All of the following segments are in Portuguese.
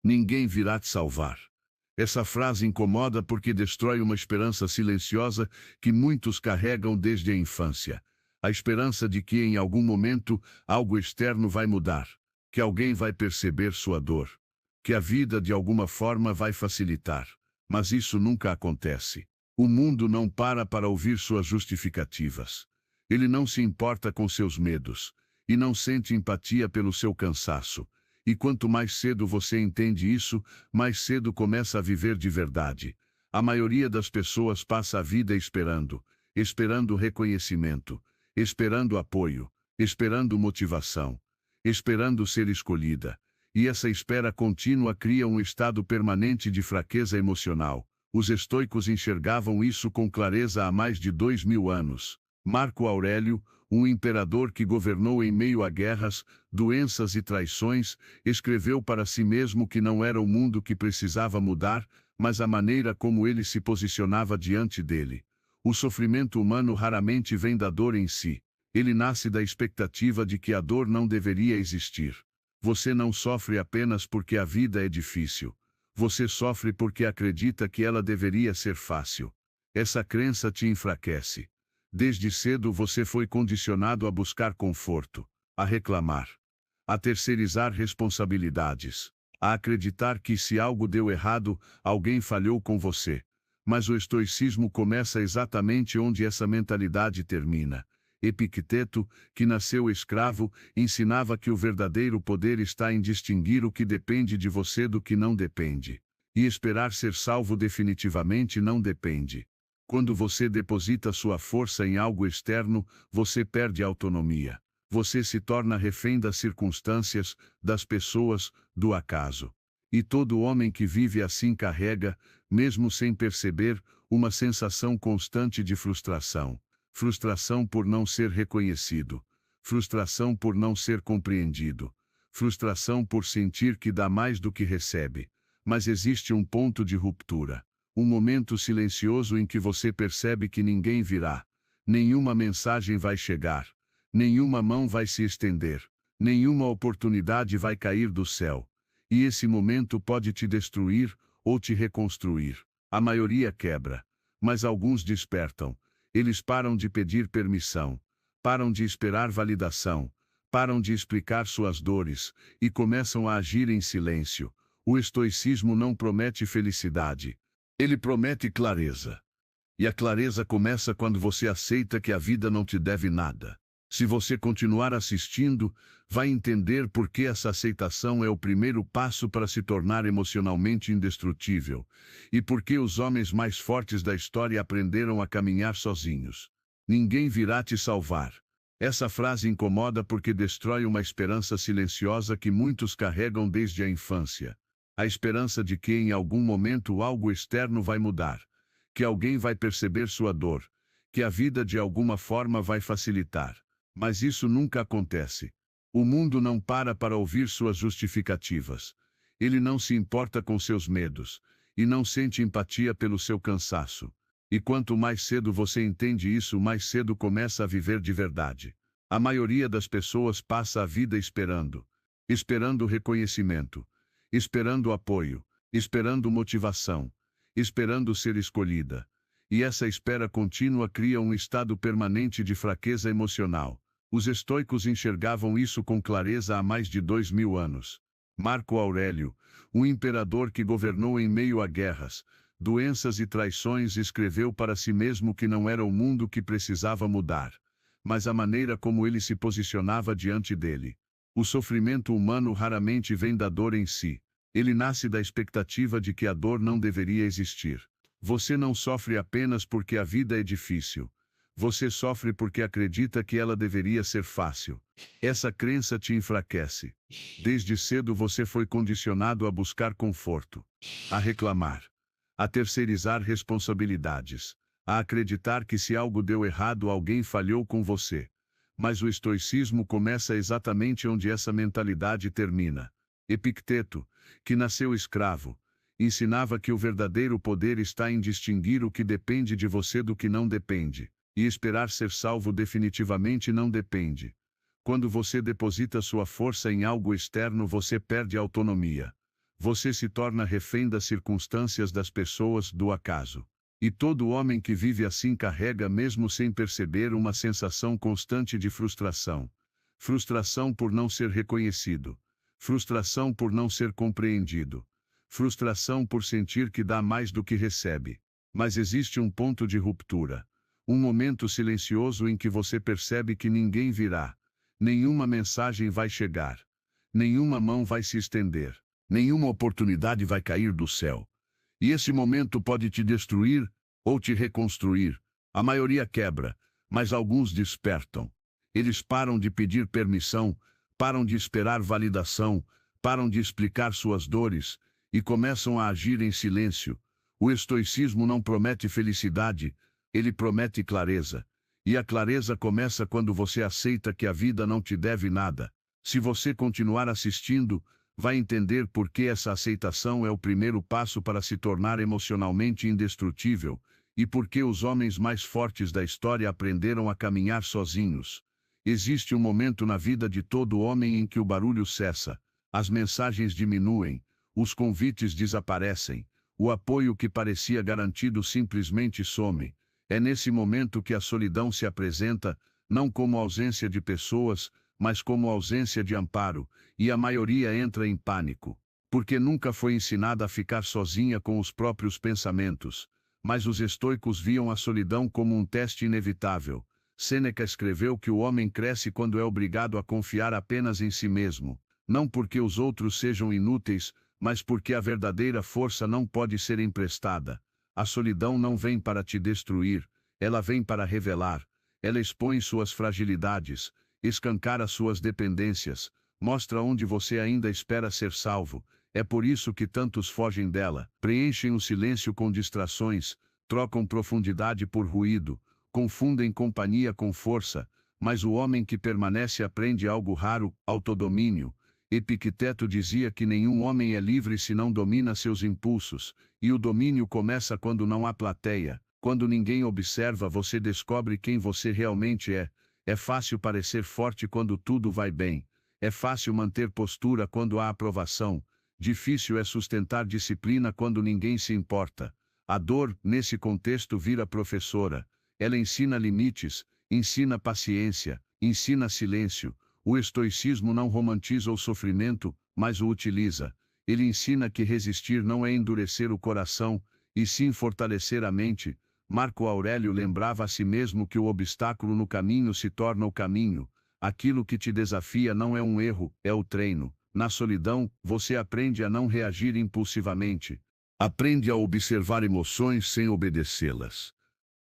ninguém virá te salvar. Essa frase incomoda porque destrói uma esperança silenciosa que muitos carregam desde a infância. A esperança de que em algum momento algo externo vai mudar, que alguém vai perceber sua dor, que a vida de alguma forma vai facilitar. Mas isso nunca acontece. O mundo não para ouvir suas justificativas. Ele não se importa com seus medos e não sente empatia pelo seu cansaço. E quanto mais cedo você entende isso, mais cedo começa a viver de verdade. A maioria das pessoas passa a vida esperando reconhecimento, esperando apoio, esperando motivação, esperando ser escolhida. E essa espera contínua cria um estado permanente de fraqueza emocional. Os estoicos enxergavam isso com clareza há mais de 2000 anos. Marco Aurélio, um imperador que governou em meio a guerras, doenças e traições, escreveu para si mesmo que não era o mundo que precisava mudar, mas a maneira como ele se posicionava diante dele. O sofrimento humano raramente vem da dor em si. Ele nasce da expectativa de que a dor não deveria existir. Você não sofre apenas porque a vida é difícil. Você sofre porque acredita que ela deveria ser fácil. Essa crença te enfraquece. Desde cedo você foi condicionado a buscar conforto, a reclamar, a terceirizar responsabilidades, a acreditar que se algo deu errado, alguém falhou com você. Mas o estoicismo começa exatamente onde essa mentalidade termina. Epicteto, que nasceu escravo, ensinava que o verdadeiro poder está em distinguir o que depende de você do que não depende. E esperar ser salvo definitivamente não depende. Quando você deposita sua força em algo externo, você perde a autonomia. Você se torna refém das circunstâncias, das pessoas, do acaso. E todo homem que vive assim carrega, mesmo sem perceber, uma sensação constante de frustração. Frustração por não ser reconhecido. Frustração por não ser compreendido. Frustração por sentir que dá mais do que recebe. Mas existe um ponto de ruptura. Um momento silencioso em que você percebe que ninguém virá. Nenhuma mensagem vai chegar. Nenhuma mão vai se estender. Nenhuma oportunidade vai cair do céu. E esse momento pode te destruir ou te reconstruir. A maioria quebra. Mas alguns despertam. Eles param de pedir permissão. Param de esperar validação. Param de explicar suas dores. E começam a agir em silêncio. O estoicismo não promete felicidade. Ele promete clareza. E a clareza começa quando você aceita que a vida não te deve nada. Se você continuar assistindo, vai entender por que essa aceitação é o primeiro passo para se tornar emocionalmente indestrutível, e por que os homens mais fortes da história aprenderam a caminhar sozinhos. Ninguém virá te salvar. Essa frase incomoda porque destrói uma esperança silenciosa que muitos carregam desde a infância. A esperança de que em algum momento algo externo vai mudar, que alguém vai perceber sua dor, que a vida de alguma forma vai facilitar. Mas isso nunca acontece. O mundo não para ouvir suas justificativas. Ele não se importa com seus medos, e não sente empatia pelo seu cansaço. E quanto mais cedo você entende isso, mais cedo começa a viver de verdade. A maioria das pessoas passa a vida esperando reconhecimento, esperando apoio, esperando motivação, esperando ser escolhida. E essa espera contínua cria um estado permanente de fraqueza emocional. Os estoicos enxergavam isso com clareza há mais de 2000 anos. Marco Aurélio, um imperador que governou em meio a guerras, doenças e traições, escreveu para si mesmo que não era o mundo que precisava mudar, mas a maneira como ele se posicionava diante dele. O sofrimento humano raramente vem da dor em si. Ele nasce da expectativa de que a dor não deveria existir. Você não sofre apenas porque a vida é difícil. Você sofre porque acredita que ela deveria ser fácil. Essa crença te enfraquece. Desde cedo você foi condicionado a buscar conforto, a reclamar, a terceirizar responsabilidades, a acreditar que se algo deu errado, alguém falhou com você. Mas o estoicismo começa exatamente onde essa mentalidade termina. Epicteto, que nasceu escravo, ensinava que o verdadeiro poder está em distinguir o que depende de você do que não depende, e esperar ser salvo definitivamente não depende. Quando você deposita sua força em algo externo, você perde a autonomia. você se torna refém das circunstâncias, das pessoas, do acaso. E todo homem que vive assim carrega, mesmo sem perceber, uma sensação constante de frustração. Frustração por não ser reconhecido. Frustração por não ser compreendido. Frustração por sentir que dá mais do que recebe. Mas existe um ponto de ruptura. Um momento silencioso em que você percebe que ninguém virá. Nenhuma mensagem vai chegar. Nenhuma mão vai se estender. Nenhuma oportunidade vai cair do céu. E esse momento pode te destruir ou te reconstruir. A maioria quebra, mas alguns despertam. Eles param de pedir permissão, param de esperar validação, param de explicar suas dores e começam a agir em silêncio. O estoicismo não promete felicidade, ele promete clareza. E a clareza começa quando você aceita que a vida não te deve nada. Se você continuar assistindo, vai entender por que essa aceitação é o primeiro passo para se tornar emocionalmente indestrutível, e por que os homens mais fortes da história aprenderam a caminhar sozinhos. Existe um momento na vida de todo homem em que o barulho cessa, as mensagens diminuem, os convites desaparecem, o apoio que parecia garantido simplesmente some. É nesse momento que a solidão se apresenta, não como ausência de pessoas, mas como ausência de amparo, e a maioria entra em pânico, porque nunca foi ensinada a ficar sozinha com os próprios pensamentos. Mas os estoicos viam a solidão como um teste inevitável. Sêneca escreveu que o homem cresce quando é obrigado a confiar apenas em si mesmo, não porque os outros sejam inúteis, mas porque a verdadeira força não pode ser emprestada. A solidão não vem para te destruir, ela vem para revelar. Ela expõe suas fragilidades, escancara suas dependências, mostra onde você ainda espera ser salvo. É por isso que tantos fogem dela, preenchem o silêncio com distrações, trocam profundidade por ruído, confundem companhia com força, mas o homem que permanece aprende algo raro: autodomínio. Epicteto dizia que nenhum homem é livre se não domina seus impulsos, e o domínio começa quando não há plateia. Quando ninguém observa, você descobre quem você realmente é. É fácil parecer forte quando tudo vai bem. É fácil manter postura quando há aprovação. Difícil é sustentar disciplina quando ninguém se importa. A dor, nesse contexto, vira professora. Ela ensina limites, ensina paciência, ensina silêncio. O estoicismo não romantiza o sofrimento, mas o utiliza. Ele ensina que resistir não é endurecer o coração, e sim fortalecer a mente. Marco Aurélio lembrava a si mesmo que o obstáculo no caminho se torna o caminho. Aquilo que te desafia não é um erro, é o treino. Na solidão, você aprende a não reagir impulsivamente. Aprende a observar emoções sem obedecê-las.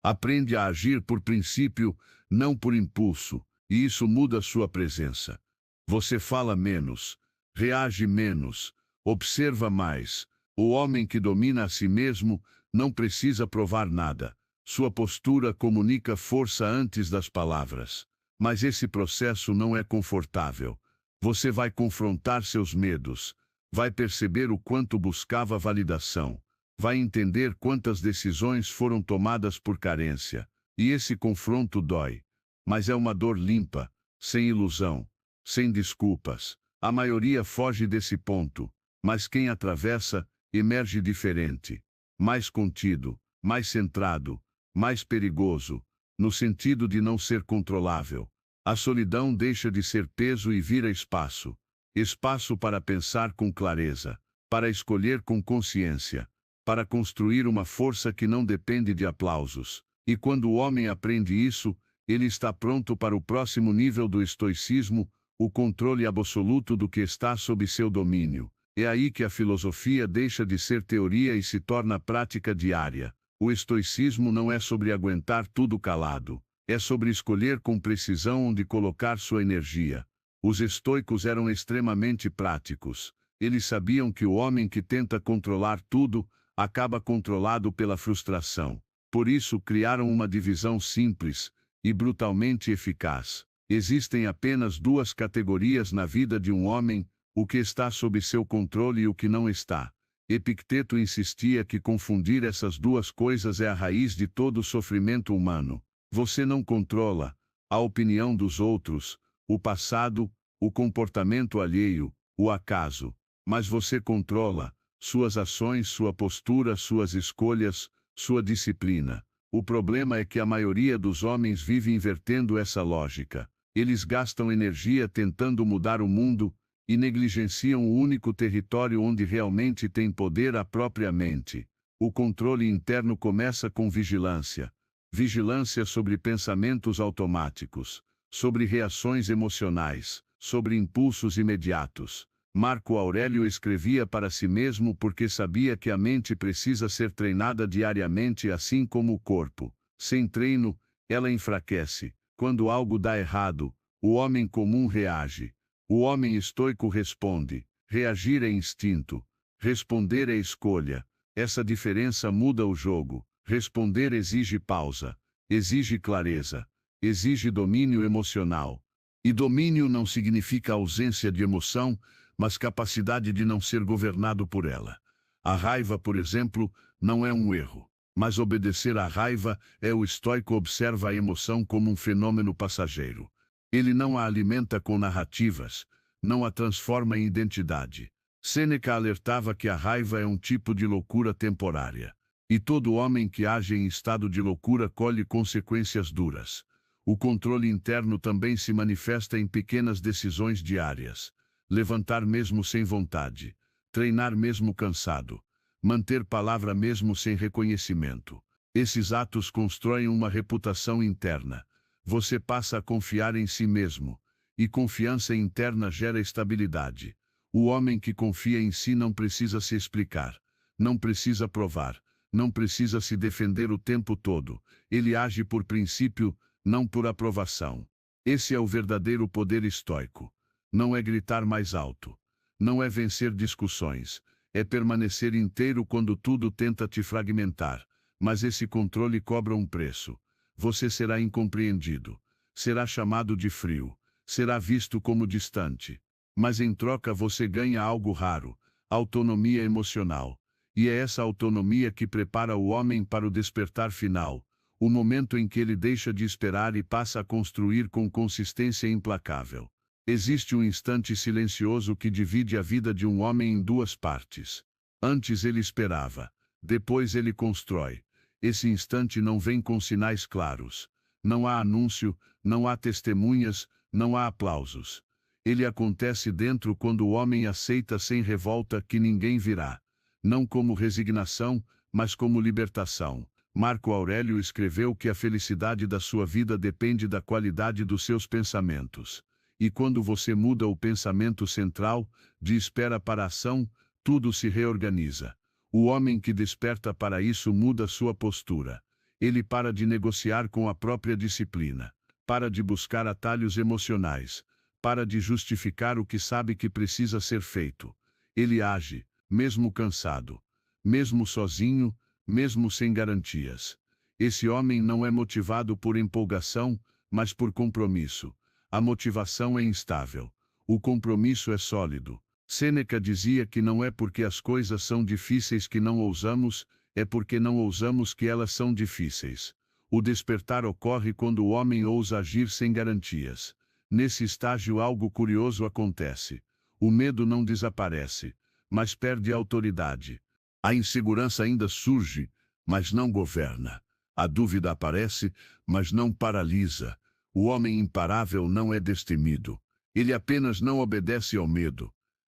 Aprende a agir por princípio, não por impulso, e isso muda sua presença. Você fala menos, reage menos, observa mais. O homem que domina a si mesmo não precisa provar nada. Sua postura comunica força antes das palavras. Mas esse processo não é confortável. Você vai confrontar seus medos, vai perceber o quanto buscava validação, vai entender quantas decisões foram tomadas por carência. E esse confronto dói. Mas é uma dor limpa, sem ilusão, sem desculpas. A maioria foge desse ponto, mas quem atravessa, emerge diferente. Mais contido, mais centrado, mais perigoso, no sentido de não ser controlável. A solidão deixa de ser peso e vira espaço. Espaço para pensar com clareza, para escolher com consciência, para construir uma força que não depende de aplausos. E quando o homem aprende isso, ele está pronto para o próximo nível do estoicismo, o controle absoluto do que está sob seu domínio. É aí que a filosofia deixa de ser teoria e se torna prática diária. O estoicismo não é sobre aguentar tudo calado. É sobre escolher com precisão onde colocar sua energia. Os estoicos eram extremamente práticos. Eles sabiam que o homem que tenta controlar tudo, acaba controlado pela frustração. Por isso criaram uma divisão simples e brutalmente eficaz. Existem apenas duas categorias na vida de um homem: o que está sob seu controle e o que não está. Epicteto insistia que confundir essas duas coisas é a raiz de todo o sofrimento humano. Você não controla a opinião dos outros, o passado, o comportamento alheio, o acaso. mas você controla suas ações, sua postura, suas escolhas, sua disciplina. O problema é que a maioria dos homens vive invertendo essa lógica. Eles gastam energia tentando mudar o mundo e negligenciam o único território onde realmente tem poder: a própria mente. O controle interno começa com vigilância. Vigilância sobre pensamentos automáticos, sobre reações emocionais, sobre impulsos imediatos. Marco Aurélio escrevia para si mesmo porque sabia que a mente precisa ser treinada diariamente, assim como o corpo. Sem treino, ela enfraquece. Quando algo dá errado, o homem comum reage. O homem estoico responde. Reagir é instinto. Responder é escolha. Essa diferença muda o jogo. Responder exige pausa, exige clareza, exige domínio emocional. E domínio não significa ausência de emoção, mas capacidade de não ser governado por ela. A raiva, por exemplo, não é um erro, mas obedecer à raiva é. O estoico observa a emoção como um fenômeno passageiro. Ele não a alimenta com narrativas, não a transforma em identidade. Sêneca alertava que a raiva é um tipo de loucura temporária. E todo homem que age em estado de loucura colhe consequências duras. O controle interno também se manifesta em pequenas decisões diárias. Levantar mesmo sem vontade. Treinar mesmo cansado. Manter palavra mesmo sem reconhecimento. Esses atos constroem uma reputação interna. Você passa a confiar em si mesmo. E confiança interna gera estabilidade. O homem que confia em si não precisa se explicar. Não precisa provar. Não precisa se defender o tempo todo. Ele age por princípio, não por aprovação. Esse é o verdadeiro poder estoico. Não é gritar mais alto. Não é vencer discussões. É permanecer inteiro quando tudo tenta te fragmentar. Mas esse controle cobra um preço. Você será incompreendido. Será chamado de frio. Será visto como distante. Mas em troca você ganha algo raro: autonomia emocional. E é essa autonomia que prepara o homem para o despertar final, o momento em que ele deixa de esperar e passa a construir com consistência implacável. Existe um instante silencioso que divide a vida de um homem em duas partes. Antes ele esperava, depois ele constrói. Esse instante não vem com sinais claros. Não há anúncio, não há testemunhas, não há aplausos. Ele acontece dentro quando o homem aceita sem revolta que ninguém virá. Não como resignação, mas como libertação. Marco Aurélio escreveu que a felicidade da sua vida depende da qualidade dos seus pensamentos. E quando você muda o pensamento central, de espera para a ação, tudo se reorganiza. O homem que desperta para isso muda sua postura. Ele para de negociar com a própria disciplina. Para de buscar atalhos emocionais. Para de justificar o que sabe que precisa ser feito. Ele age, mesmo cansado, mesmo sozinho, mesmo sem garantias. Esse homem não é motivado por empolgação, mas por compromisso. A motivação é instável. O compromisso é sólido. Sêneca dizia que não é porque as coisas são difíceis que não ousamos, é porque não ousamos que elas são difíceis. O despertar ocorre quando o homem ousa agir sem garantias. Nesse estágio algo curioso acontece. O medo não desaparece, mas perde a autoridade. A insegurança ainda surge, mas não governa. A dúvida aparece, mas não paralisa. O homem imparável não é destemido. Ele apenas não obedece ao medo.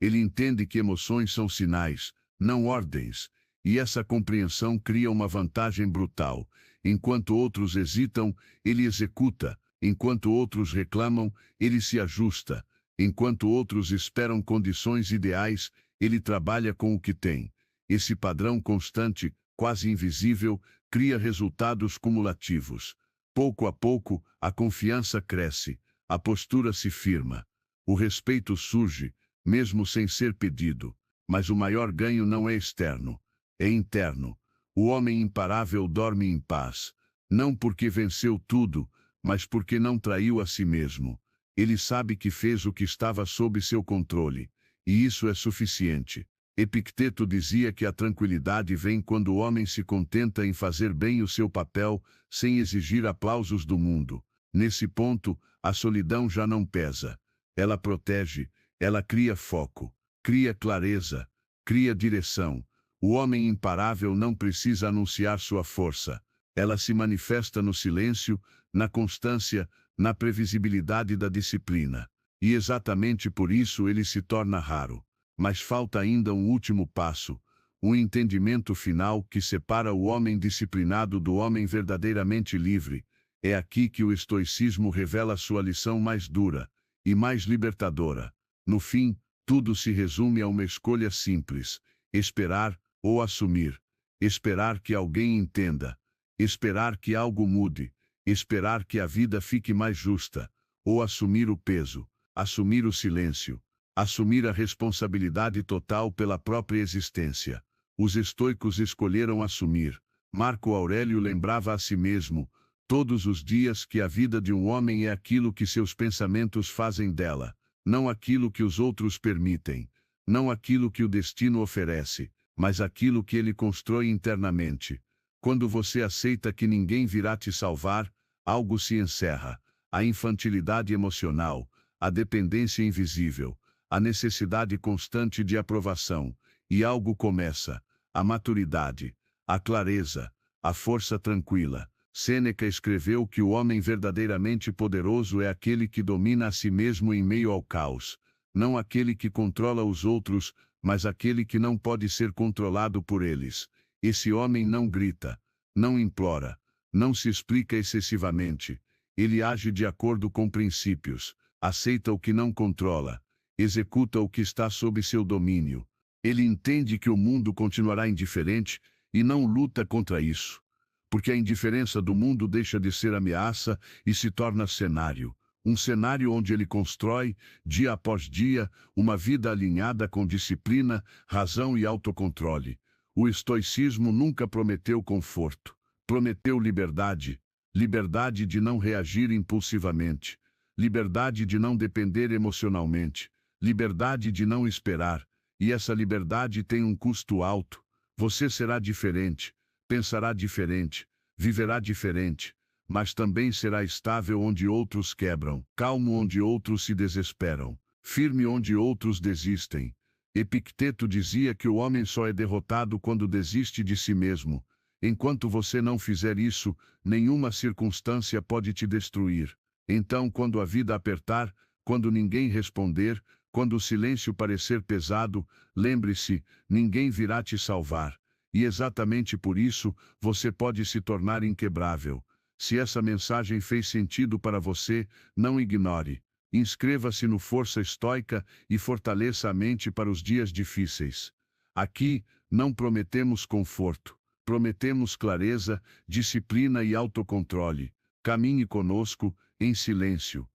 Ele entende que emoções são sinais, não ordens, e essa compreensão cria uma vantagem brutal. Enquanto outros hesitam, ele executa. Enquanto outros reclamam, ele se ajusta. Enquanto outros esperam condições ideais, ele trabalha com o que tem. Esse padrão constante, quase invisível, cria resultados cumulativos. Pouco a pouco, a confiança cresce, a postura se firma. O respeito surge, mesmo sem ser pedido. Mas o maior ganho não é externo, é interno. O homem imparável dorme em paz, não porque venceu tudo, mas porque não traiu a si mesmo. Ele sabe que fez o que estava sob seu controle, e isso é suficiente. Epicteto dizia que a tranquilidade vem quando o homem se contenta em fazer bem o seu papel, sem exigir aplausos do mundo. Nesse ponto, a solidão já não pesa. Ela protege, ela cria foco. cria clareza, cria direção. O homem imparável não precisa anunciar sua força. Ela se manifesta no silêncio, na constância, na previsibilidade da disciplina. E exatamente por isso ele se torna raro. Mas falta ainda um último passo, um entendimento final que separa o homem disciplinado do homem verdadeiramente livre. É aqui que o estoicismo revela sua lição mais dura e mais libertadora. No fim, tudo se resume a uma escolha simples: esperar ou assumir. Esperar que alguém entenda. Esperar que algo mude. Esperar que a vida fique mais justa. Ou assumir o peso. Assumir o silêncio. Assumir a responsabilidade total pela própria existência. Os estoicos escolheram assumir. Marco Aurélio lembrava a si mesmo, todos os dias, que a vida de um homem é aquilo que seus pensamentos fazem dela, não aquilo que os outros permitem, não aquilo que o destino oferece, mas aquilo que ele constrói internamente. Quando você aceita que ninguém virá te salvar, algo se encerra: a infantilidade emocional, a dependência invisível, a necessidade constante de aprovação, e algo começa: a maturidade, a clareza, a força tranquila. Sêneca escreveu que o homem verdadeiramente poderoso é aquele que domina a si mesmo em meio ao caos, não aquele que controla os outros, mas aquele que não pode ser controlado por eles. Esse homem não grita, não implora, não se explica excessivamente. Ele age de acordo com princípios, aceita o que não controla, executa o que está sob seu domínio. Ele entende que o mundo continuará indiferente e não luta contra isso. Porque a indiferença do mundo deixa de ser ameaça e se torna cenário. Um cenário onde ele constrói, dia após dia, uma vida alinhada com disciplina, razão e autocontrole. O estoicismo nunca prometeu conforto. Prometeu liberdade. Liberdade de não reagir impulsivamente. Liberdade de não depender emocionalmente. Liberdade de não esperar. E essa liberdade tem um custo alto. Você será diferente. Pensará diferente, viverá diferente, mas também será estável onde outros quebram, calmo onde outros se desesperam, firme onde outros desistem. Epicteto dizia que o homem só é derrotado quando desiste de si mesmo. Enquanto você não fizer isso, nenhuma circunstância pode te destruir. Então, quando a vida apertar, quando ninguém responder, quando o silêncio parecer pesado, lembre-se: ninguém virá te salvar. E exatamente por isso, você pode se tornar inquebrável. Se essa mensagem fez sentido para você, não ignore. Inscreva-se no Força Estoica e fortaleça a mente para os dias difíceis. Aqui, não prometemos conforto. Prometemos clareza, disciplina e autocontrole. Caminhe conosco, em silêncio,